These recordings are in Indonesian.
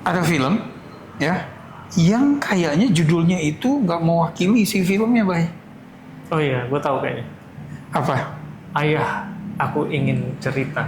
ada film ya yang kayaknya judulnya itu nggak mewakili si filmnya, Bay. Oh iya, gue tahu kayaknya. Apa? Ayah, aku ingin cerita.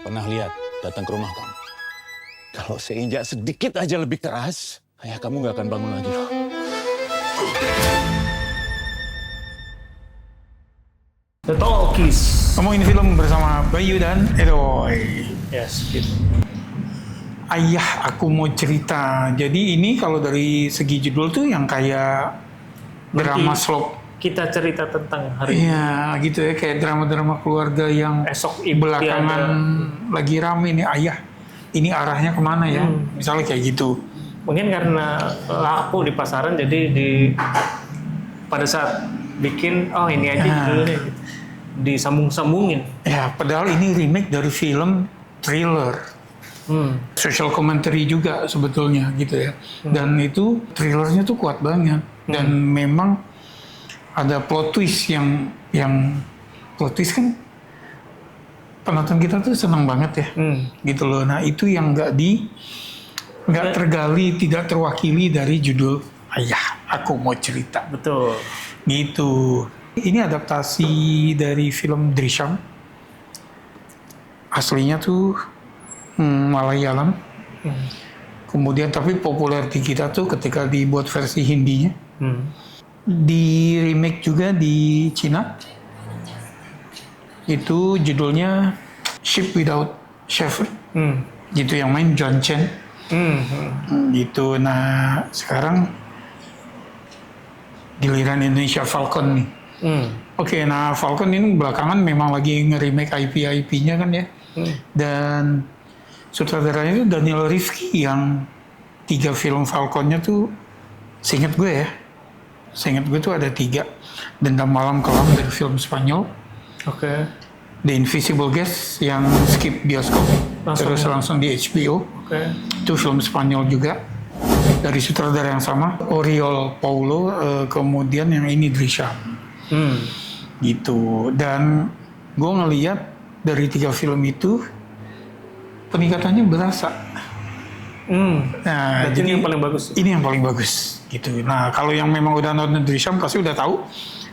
Pernah lihat datang ke rumah kamu? Kalau seinjak sedikit aja lebih keras, ayah kamu nggak akan bangun lagi loh. The Talkies. Ngomongin film bersama Bayu dan Edoy. Yes, gitu. Ayah, aku mau cerita. Jadi ini kalau dari segi judul tuh yang kayak drama slop. Kita cerita tentang hari ini. Iya, gitu ya, kayak drama-drama keluarga yang Esok ibu belakangan lagi rame nih, ayah. Ini arahnya kemana ya? Misalnya kayak gitu. Mungkin karena laku di pasaran, jadi pada saat bikin, oh ini aja judulnya gitu. Disambung-sambungin. Ya, padahal ini remake dari film thriller. Social commentary juga sebetulnya gitu ya. Dan itu thrillernya tuh kuat banget. Dan memang ada plot twist yang plot twist kan penonton kita tuh senang banget ya. Gitu loh. Nah, itu yang nggak tergali, tidak terwakili dari judul Ayah, Aku Mau Cerita. Betul. Gitu. Ini adaptasi dari film Drishyam. Aslinya tuh Malayalam. Kemudian tapi populer di kita tuh ketika dibuat versi Hindinya. Di remake juga di Cina. Itu judulnya Ship Without Chef. Gitu yang main John Chen. Gitu. Nah, sekarang giliran Indonesia Falcon nih. Oke, nah Falcon ini belakangan memang lagi nge-remake IP-nya kan ya. Dan sutradaranya itu Daniel Rifki yang 3 film Falconnya tuh, seingat gue tuh ada 3. Dendam Malam Kelam dari film Spanyol. Oke. The Invisible Guest yang skip bioskop, terus langsung di HBO. Itu film Spanyol juga dari sutradara yang sama, Oriol Paulo. Kemudian yang ini Drishyam. Gitu. Dan gue ngeliat dari 3 film itu peningkatannya berasa. Nah, jadi ini yang paling bagus. Ini yang paling bagus, gitu. Nah, kalau yang memang udah nonton Drishyam pasti udah tahu.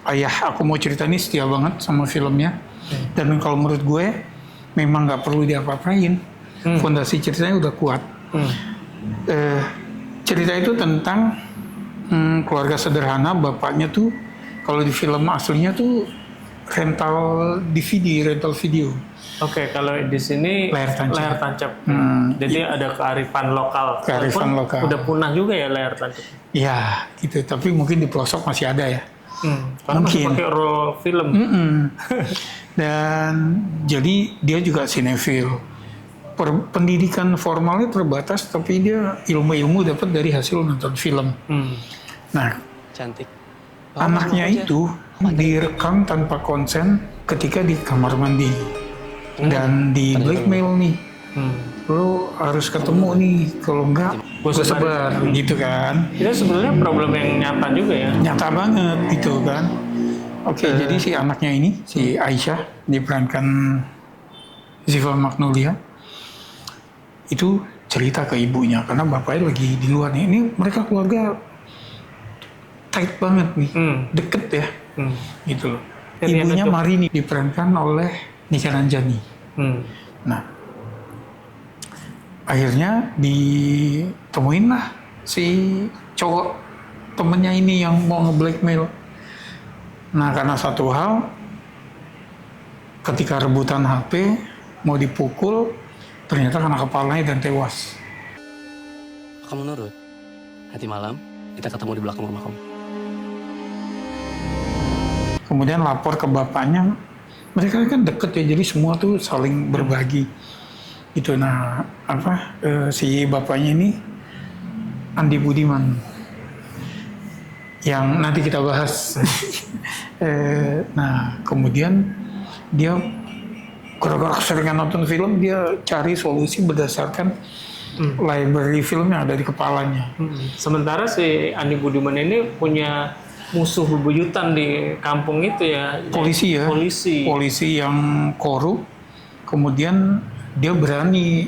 Ayah, Aku Mau Cerita ini setia banget sama filmnya. Dan kalau menurut gue, memang nggak perlu diapa-apain. Fondasi ceritanya udah kuat. Cerita itu tentang keluarga sederhana. Bapaknya tuh, kalau di film aslinya tuh rental video. Oke, kalau di sini layar tancap. Jadi ada kearifan lokal. Udah punah juga ya layar tancap. Ya, gitu. Tapi mungkin di pelosok masih ada ya. Karena masih pakai roll film. Dan jadi dia juga sinefil. Pendidikan formalnya terbatas, tapi dia ilmu-ilmu dapat dari hasil nonton film. Nah, Cantik. anaknya itu direkam tanpa konsen ketika di kamar mandi. Dan di blackmail nih. Lo harus ketemu nih, kalau enggak gue sebar gitu kan. Itu sebenarnya problem yang nyata juga ya. Nyata banget gitu kan. Oke, jadi si anaknya ini, si Aisyah, diperankan Ziva Magnolia, itu cerita ke ibunya karena bapaknya lagi di luar nih. Ini mereka keluarga tight banget nih, deket ya, gitu loh. Ibunya Marini diperankan oleh Nika Ranjani. Nah, akhirnya ditemuin lah si cowok temennya ini yang mau nge-blackmail. Nah, karena satu hal, ketika rebutan HP mau dipukul, ternyata kena kepalanya dan tewas. Kamu nurut? Nanti malam kita ketemu di belakang rumah kamu. Kemudian lapor ke bapaknya. Mereka kan deket ya, jadi semua tuh saling berbagi. Itu. Nah, si bapaknya ini Andi Budiman, yang nanti kita bahas. Nah, kemudian dia gara-gara keseringan nonton film, dia cari solusi berdasarkan library film yang ada di kepalanya. Sementara si Andi Budiman ini punya musuh bebuyutan di kampung itu ya. Polisi ya. Polisi Polisi yang korup, kemudian dia berani,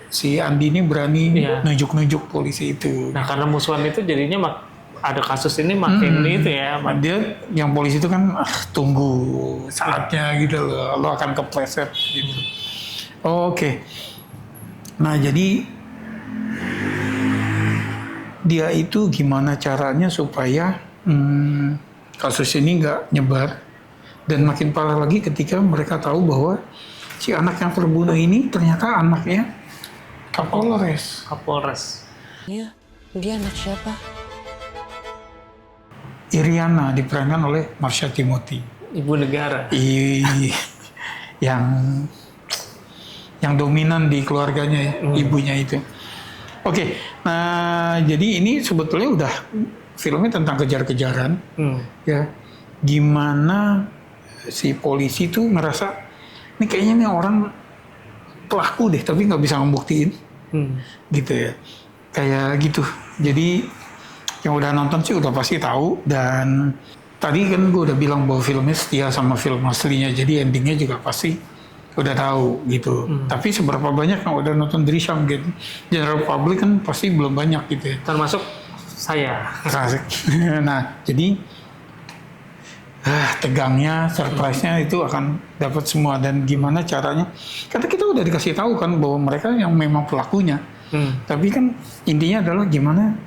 si Andi ini berani Iya. nunjuk-nunjuk polisi itu. Nah karena musuhan itu jadinya ada kasus ini makin itu ya. Dia yang polisi itu kan tunggu saatnya gitu loh, lo akan kepleset gitu. Oke. Nah jadi dia itu gimana caranya supaya kasus ini nggak nyebar, dan makin parah lagi ketika mereka tahu bahwa si anak yang terbunuh ini ternyata anaknya Kapolres. Kapolres. Iya, dia anak siapa? Iriana diperankan oleh Marsha Timothy. Ibu negara. yang dominan di keluarganya ya, ibunya itu. Oke, nah jadi ini sebetulnya udah filmnya tentang kejar-kejaran, ya. Gimana si polisi tuh ngerasa ini kayaknya nih orang pelaku deh, tapi nggak bisa ngebuktiin, gitu ya. Kayak gitu. Jadi yang udah nonton sih udah pasti tahu, dan tadi kan gue udah bilang bahwa filmnya setia sama film aslinya, jadi endingnya juga pasti udah tahu gitu. Tapi seberapa banyak yang udah nonton Drishyam gitu, general public kan pasti belum banyak gitu ya. Termasuk saya. Asik. Nah jadi tegangnya, surprise-nya itu akan dapat semua, dan gimana caranya, karena kita udah dikasih tahu kan bahwa mereka yang memang pelakunya. Tapi kan intinya adalah gimana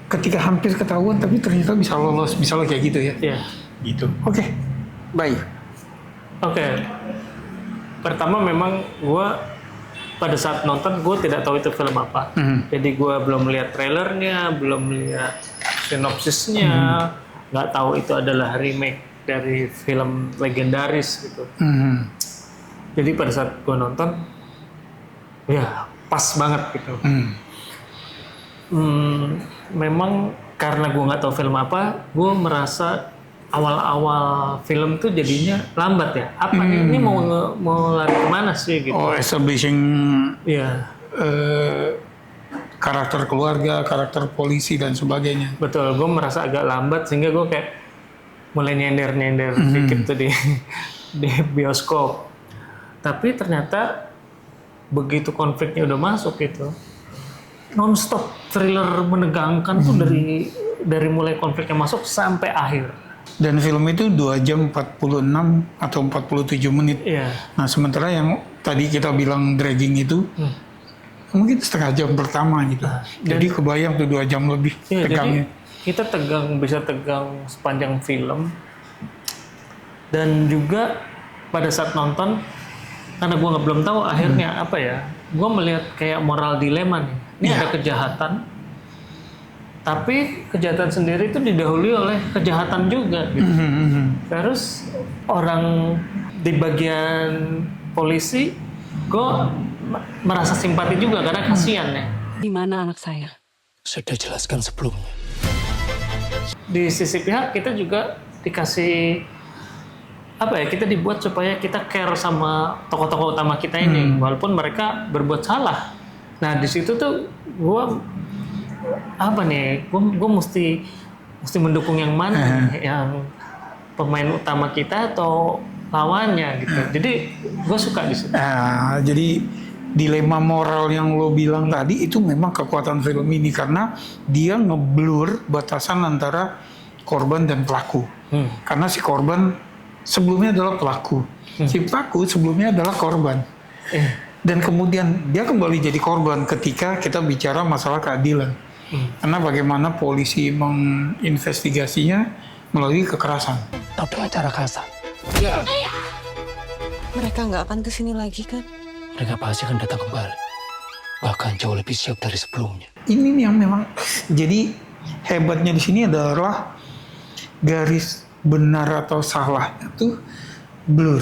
ketika hampir ketahuan tapi ternyata bisa lolos, misalnya kayak gitu ya. Iya. Gitu. Oke. Baik. Oke. Pertama memang gue pada saat nonton gue tidak tahu itu film apa. Jadi gue belum lihat trailernya, belum lihat sinopsisnya, nggak tahu itu adalah remake dari film legendaris gitu. Jadi pada saat gue nonton, ya pas banget gitu. Memang karena gue nggak tahu film apa, gue merasa awal-awal film tuh jadinya lambat ya. Apa ini mau lari kemana sih gitu? Oh, establishing Iya. karakter keluarga, karakter polisi dan sebagainya. Betul, gue merasa agak lambat sehingga gue kayak mulai nyender dikit tuh di bioskop. Tapi ternyata begitu konfliknya udah masuk gitu, non-stop thriller menegangkan tuh dari mulai konfliknya masuk sampai akhir. Dan film itu 2 jam 46 atau 47 menit. Iya. Nah sementara yang tadi kita bilang dragging itu mungkin setengah jam pertama gitu. Jadi kebayang tuh 2 jam lebih tegangnya. Jadi kita bisa tegang sepanjang film. Dan juga pada saat nonton, karena gue belum tahu akhirnya apa ya, gue melihat kayak moral dilema nih. Ini ada kejahatan, tapi kejahatan sendiri itu didahului oleh kejahatan juga gitu. Terus orang di bagian polisi, gue merasa simpati juga karena kasihan ya. Di mana anak saya? Sudah jelaskan sebelumnya. Di sisi pihak kita juga dikasih apa ya, kita dibuat supaya kita care sama tokoh-tokoh utama kita ini, walaupun mereka berbuat salah. Nah di situ tuh gue apa nih, gue mesti mendukung yang mana, yang pemain utama kita atau lawannya gitu. Jadi gue suka di situ. Jadi dilema moral yang lo bilang tadi itu memang kekuatan film ini, karena dia ngeblur batasan antara korban dan pelaku. Karena si korban sebelumnya adalah pelaku, si pelaku sebelumnya adalah korban. Dan kemudian dia kembali jadi korban ketika kita bicara masalah keadilan. Karena bagaimana polisi menginvestigasinya melalui kekerasan. Tapi dengan cara kasar. Mereka nggak akan kesini lagi kan? Mereka pasti akan datang kembali. Bahkan jauh lebih siap dari sebelumnya. Ini nih yang memang jadi hebatnya di sini adalah garis benar atau salah itu blur.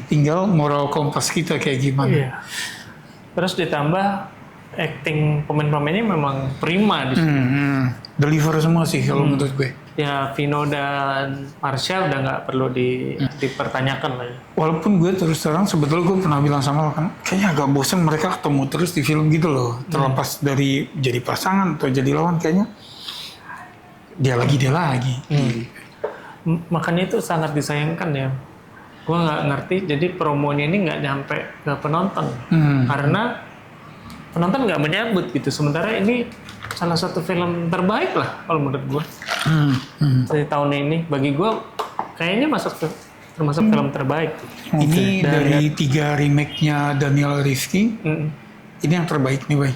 Tinggal moral kompas kita kayak gimana. Iya. Terus ditambah acting pemain-pemainnya memang prima di sini. Deliver semua sih kalau menurut gue. Ya Vino dan Marsha udah nggak perlu dipertanyakan lah ya. Walaupun gue terus terang sebetulnya gue pernah bilang sama lo kan, kayaknya agak bosan mereka ketemu terus di film gitu loh. Terlepas dari jadi pasangan atau jadi lawan, kayaknya dia lagi. Makanya itu sangat disayangkan ya. Gue nggak ngerti. Jadi promonya ini nggak nyampe ke penonton karena penonton nggak menyambut gitu. Sementara ini salah satu film terbaik lah kalau menurut gue dari tahun ini. Bagi gue kayaknya termasuk film terbaik. Ini Dan dari 3 remake-nya Daniel Rizky, ini yang terbaik nih, Bay.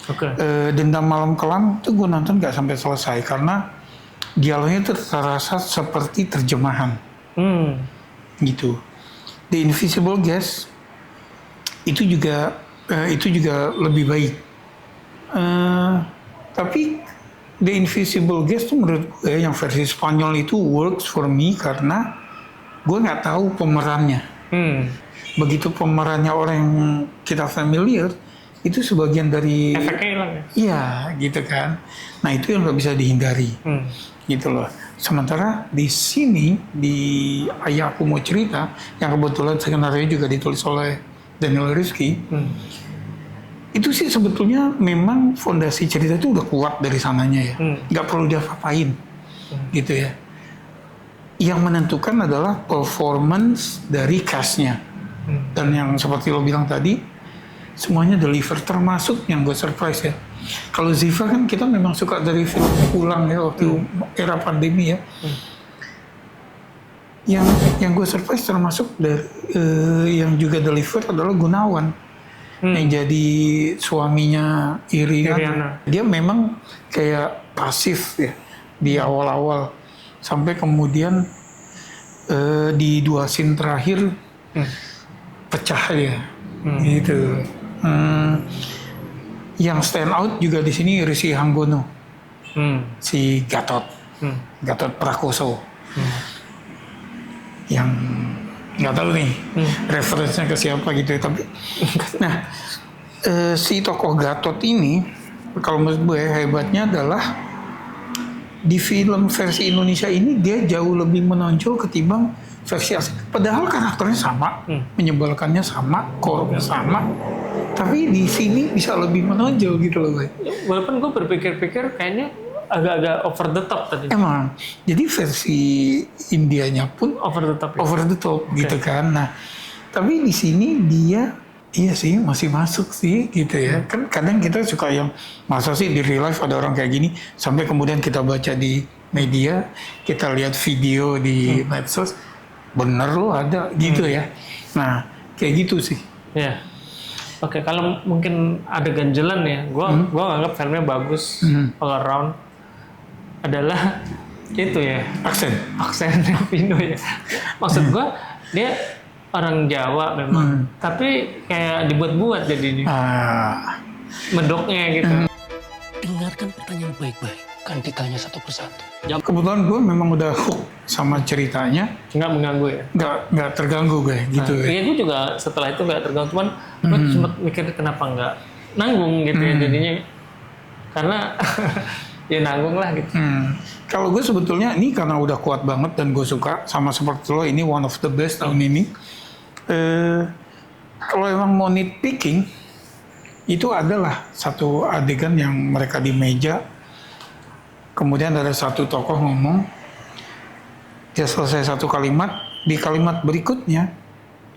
Oke. Dendam Malam Kelam tuh gue nonton nggak sampai selesai karena dialognya tuh terasa seperti terjemahan gitu. The Invisible Guest itu juga lebih baik. Tapi The Invisible Guest tuh menurut gue yang versi Spanyol itu works for me karena gue nggak tahu pemerannya. Begitu pemerannya orang yang kita familiar, itu sebagian dari Efeknya hilang ya? iya gitu kan. Nah itu yang nggak bisa dihindari gitu loh. Sementara di sini di Ayah Aku Mau Cerita yang kebetulan skenario juga ditulis oleh Daniel Rizky, itu sih sebetulnya memang fondasi cerita itu udah kuat dari sananya ya, nggak perlu diapa-apain gitu ya. Yang menentukan adalah performance dari castnya dan yang seperti lo bilang tadi semuanya deliver, termasuk yang gue surprise ya. Kalau Ziva kan kita memang suka dari film ulang ya waktu era pandemi ya. Yang gue surprise termasuk dari yang juga deliver adalah Gunawan yang jadi suaminya Iriana. Dia memang kayak pasif ya di awal-awal sampai kemudian di 2 scene terakhir pecah ya gitu. Yang stand out juga di sini Rizky Hanggono, si Gatot Prakoso, yang nggak tahu nih referensinya ke siapa gitu ya. Tapi nah si tokoh Gatot ini kalau menurut gue hebatnya adalah di film versi Indonesia ini dia jauh lebih menonjol ketimbang versi asli. Padahal karakternya sama, menyebalkannya sama, core-nya sama, tapi di sini bisa lebih menonjol gitu loh, Bay. Walaupun gue berpikir-pikir kayaknya agak-agak over the top tadi. Emang, jadi versi Indianya pun Over the top. Ya? over the top gitu kan. Nah, tapi di sini dia iya sih masih masuk sih gitu ya. Kan kadang kita suka yang masa sih di real life ada orang kayak gini, sampai kemudian kita baca di media, kita lihat video di medsos, bener loh ada gitu ya. Nah, kayak gitu sih. Ya. Oke, kalau mungkin ada ganjelan ya, gua anggap filmnya bagus all around. Adalah itu ya aksennya Pino ya. Maksud gua dia orang Jawa memang, tapi kayak dibuat-buat jadi ini medoknya gitu. Dengarkan pertanyaan baik-baik. Kan ditanya satu persatu. Kebetulan gue memang udah hook sama ceritanya, Nggak mengganggu ya? nggak terganggu gue gitu ya. Iya, gue juga setelah itu nggak terganggu, cuman gue sempat mikir kenapa nggak nanggung gitu ya jadinya, karena ya nanggung lah gitu. Kalau gue sebetulnya ini karena udah kuat banget dan gue suka sama seperti lo, ini one of the best tahun ini. Kalau emang mau nitpicking, itu adalah satu adegan yang mereka di meja, kemudian ada satu tokoh ngomong, dia selesai satu kalimat, di kalimat berikutnya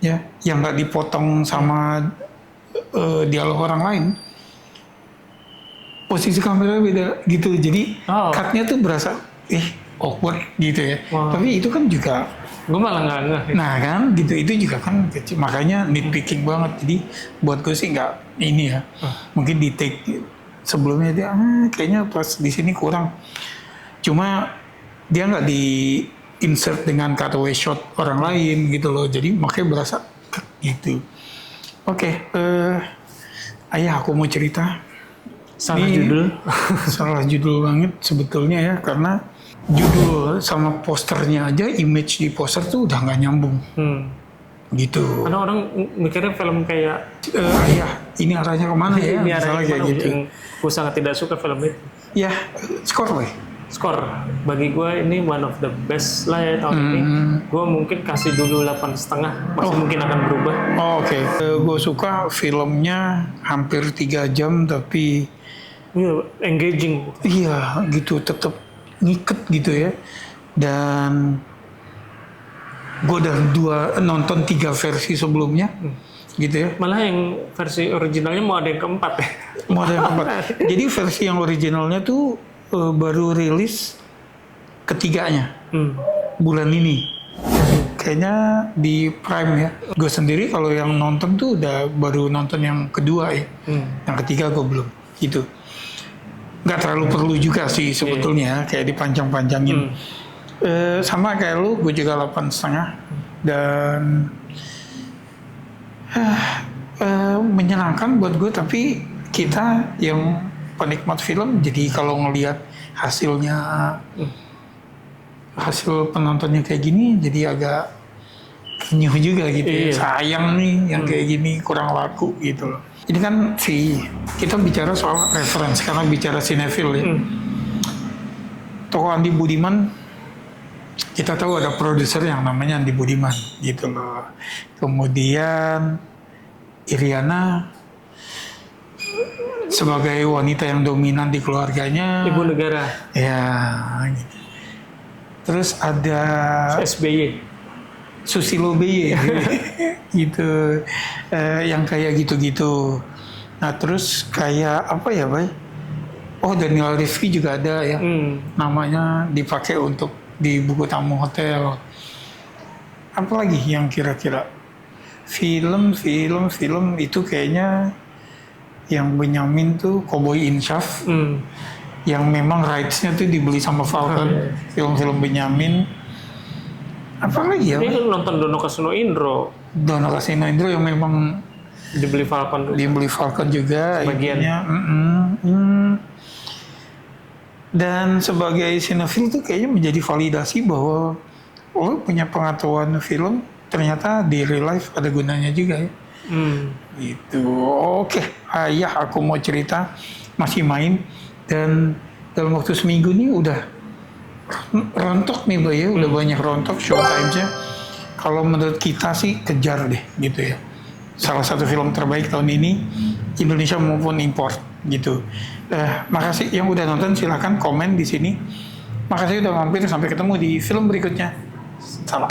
ya yang nggak dipotong sama dialog orang lain, posisi kamera beda gitu, jadi cutnya tuh berasa awkward gitu ya. Tapi itu kan juga gue malah nggak ngeh. Nah kan gitu, itu juga kan kecil, makanya nitpicking banget. Jadi buat gue sih nggak ini ya, mungkin di take sebelumnya dia kayaknya pas di sini kurang, cuma dia nggak di insert dengan cutaway shot orang lain gitu loh, jadi makanya berasa gitu. Oke, Ayah Aku Mau Cerita. Salah Ini judul. Salah judul banget sebetulnya ya, karena judul sama posternya aja, image di poster tuh udah nggak nyambung. Gitu. Karena orang mikirnya film kayak Ayah, ini arahnya kemana ya? ini Misalnya arahnya kayak kemana, gitu. yang gue sangat tidak suka film itu. Ya, skor lah. Skor bagi gue ini one of the best lah ya tahun ini. Gue mungkin kasih dulu 8,5, masih mungkin akan berubah. Oke. Gue suka filmnya hampir 3 jam tapi Engaging. iya gitu, tetap ngiket gitu ya. Dan gue udah nonton 3 versi sebelumnya, gitu ya. Malah yang versi originalnya mau ada yang keempat ya. Mau ada yang keempat. Jadi versi yang originalnya tuh baru rilis ketiganya bulan ini. Kayaknya di Prime ya. Gue sendiri kalau yang nonton tuh udah baru nonton yang kedua ya. Yang ketiga gue belum. Gitu. Nggak terlalu perlu juga sih sebetulnya, kayak dipanjang-panjangin. Sama kayak lu, gue juga 8,5 dan menyenangkan buat gue. Tapi kita yang penikmat film, jadi kalau ngelihat hasilnya, hasil penontonnya kayak gini, jadi agak kenyuh juga gitu. Ya. Sayang nih yang kayak gini kurang laku gitu loh. Ini kan kita bicara soal reference karena bicara sinetron ya. Tokoh Andi Budiman, kita tahu ada produser yang namanya Andi Budiman gitu loh. Kemudian Iriana sebagai wanita yang dominan di keluarganya, Ibu negara. ya gitu. Terus ada SBY. Susilo BY gitu, yang kayak gitu-gitu. Nah terus kayak apa ya, Bay? Oh, Daniel Rifki juga ada ya, namanya dipakai untuk di buku tamu hotel. Apalagi yang kira-kira film itu kayaknya yang Benyamin tuh Cowboy Insyaf, yang memang rights-nya tuh dibeli sama Falcon, film-film Benyamin. Apalagi ya? Ini kan nonton Dono Kasino Indro. Dono Kasino Indro yang memang Dibeli Falcon. dibeli Falcon juga. Sebagian. Intinya, Dan sebagai sinefil tuh kayaknya menjadi validasi bahwa lo punya pengetahuan film ternyata di real life ada gunanya juga ya. Gitu. Oke, ayah aku mau cerita masih main dan dalam waktu seminggu nih udah rontok nih Bay ya, udah banyak rontok showtime-nya. Kalau menurut kita sih kejar deh gitu ya. Salah satu film terbaik tahun ini Indonesia maupun import gitu. Makasih yang udah nonton, silahkan komen di sini. Makasih udah mampir, sampai ketemu di film berikutnya. Salam.